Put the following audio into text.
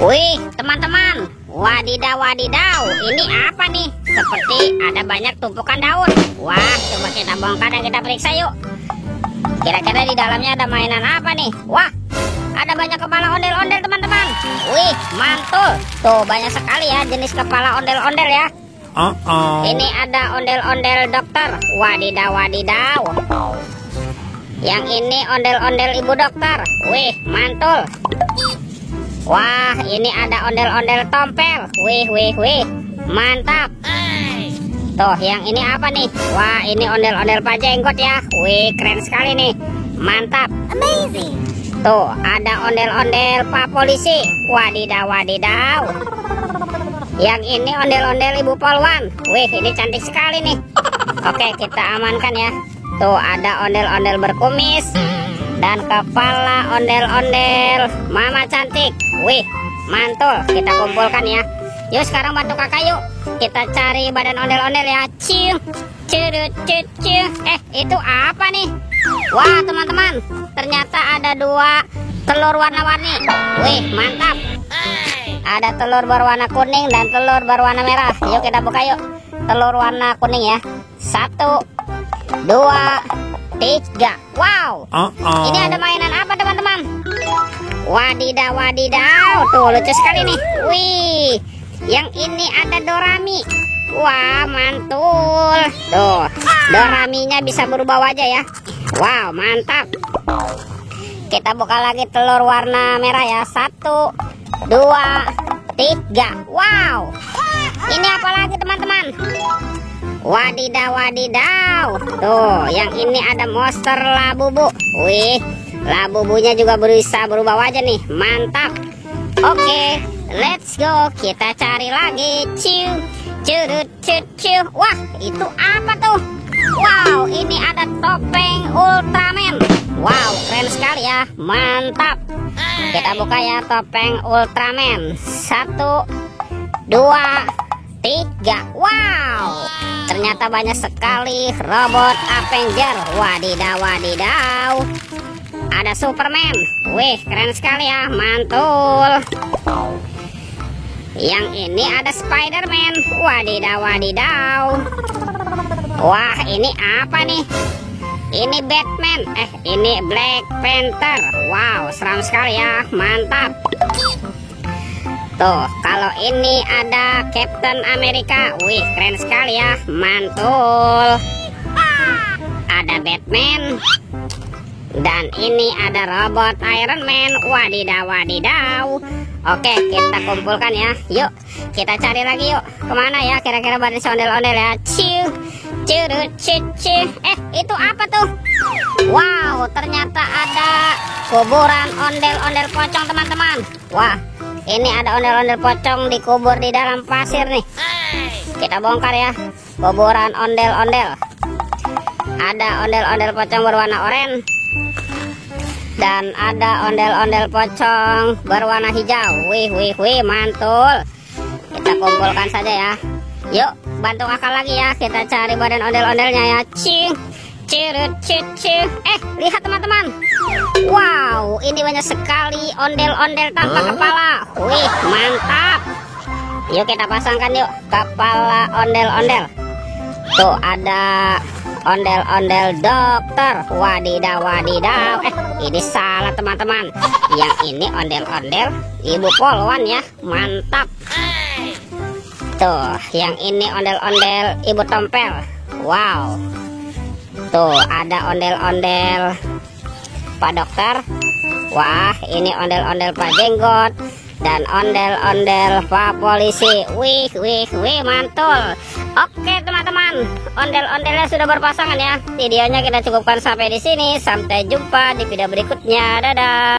Wih, teman-teman, wadidaw wadidaw, ini apa nih? Seperti ada banyak tumpukan daun. Wah, coba kita bongkar dan kita periksa yuk. Kira-kira di dalamnya ada mainan apa nih? Wah, ada banyak kepala ondel-ondel teman-teman. Wih, mantul. Tuh banyak sekali ya jenis kepala ondel-ondel ya. Ini ada ondel-ondel dokter. Wadidaw wadidaw. Yang ini ondel-ondel ibu dokter. Wih, mantul. Wah, ini ada ondel-ondel tompel. Wih, mantap. Tuh, yang ini apa nih? Wah, ini ondel-ondel Pak Jenggot ya. Wih, keren sekali nih. Mantap. Amazing. Tuh, ada ondel-ondel Pak Polisi. Wadidaw wadidaw. Yang ini ondel-ondel Ibu Polwan. Wih, ini cantik sekali nih. Oke, kita amankan ya. Tuh, ada ondel-ondel berkumis dan kepala ondel-ondel Mama cantik. Wih, mantul. Kita kumpulkan ya. Yuk sekarang bantu kakak yuk. Kita cari badan ondel-ondel ya. Cium. Itu apa nih? Wah teman-teman, ternyata ada 2 telur warna-warni. Wih, mantap. Ada telur berwarna kuning dan telur berwarna merah. Yuk kita buka yuk. Telur warna kuning ya. 1, 2, 3. Wow. Ini ada mainan apa teman-teman? Wadidaw wadidaw. Tuh lucu sekali nih. Wih, yang ini ada Dorami. Wah, mantul. Tuh, Doraminya bisa berubah wajah ya. Wow, mantap. Kita buka lagi telur warna merah ya. 1, 2, 3. Wow. Ini apa lagi teman-teman? Wadidaw wadidaw. Tuh, yang ini ada monster Labubu. Wih, Labubunya juga bisa berubah wajah nih. Mantap. Oke, let's go. Kita cari lagi. Wah, itu apa tuh? Wow, ini ada topeng Ultraman. Wow, keren sekali ya. Mantap. Kita buka ya topeng Ultraman. 1, 2, 3. Wow, ternyata banyak sekali robot Avenger. Wadidaw wadidaw. Ada Superman. Wih, keren sekali ya. Mantul. Yang ini ada Spiderman. Wadidaw wadidaw. Wah, ini apa nih? Ini Batman. Ini Black Panther. Wow, seram sekali ya. Mantap. Tuh, kalau ini ada Captain America. Wih, keren sekali ya. Mantul. Ada Batman. Dan ini ada robot Iron Man. Wadidaw wadidaw. Oke, kita kumpulkan ya. Yuk, kita cari lagi yuk. Kemana ya kira-kira badan ondel-ondel ya? Itu apa tuh? Wow, ternyata ada kuburan ondel-ondel pocong teman-teman. Wah, ini ada ondel-ondel pocong dikubur di dalam pasir nih. Kita bongkar ya. Kuburan ondel-ondel. Ada ondel-ondel pocong berwarna oranye. Dan ada ondel-ondel pocong berwarna hijau. Wih, mantul. Kita kumpulkan saja ya. Yuk, bantu kakak lagi ya. Kita cari badan ondel-ondelnya ya. Lihat teman-teman. Wow, ini banyak sekali ondel-ondel tanpa kepala. Wih, mantap. Yuk kita pasangkan yuk kepala ondel-ondel. Tuh ada ondel-ondel dokter. Wadidaw wadidaw. Ini salah teman-teman. Yang ini ondel-ondel Ibu Polwan ya. Mantap. Tuh, yang ini ondel-ondel Ibu Tompel. Wow. Tuh, ada ondel-ondel Pak Dokter. Wah, ini ondel-ondel Pak Jenggot. Dan ondel-ondel Pak Polisi. Wih, mantul. Oke teman-teman, ondel-ondelnya sudah berpasangan ya. Videonya kita cukupkan sampai di sini. Sampai jumpa di video berikutnya. Dadah.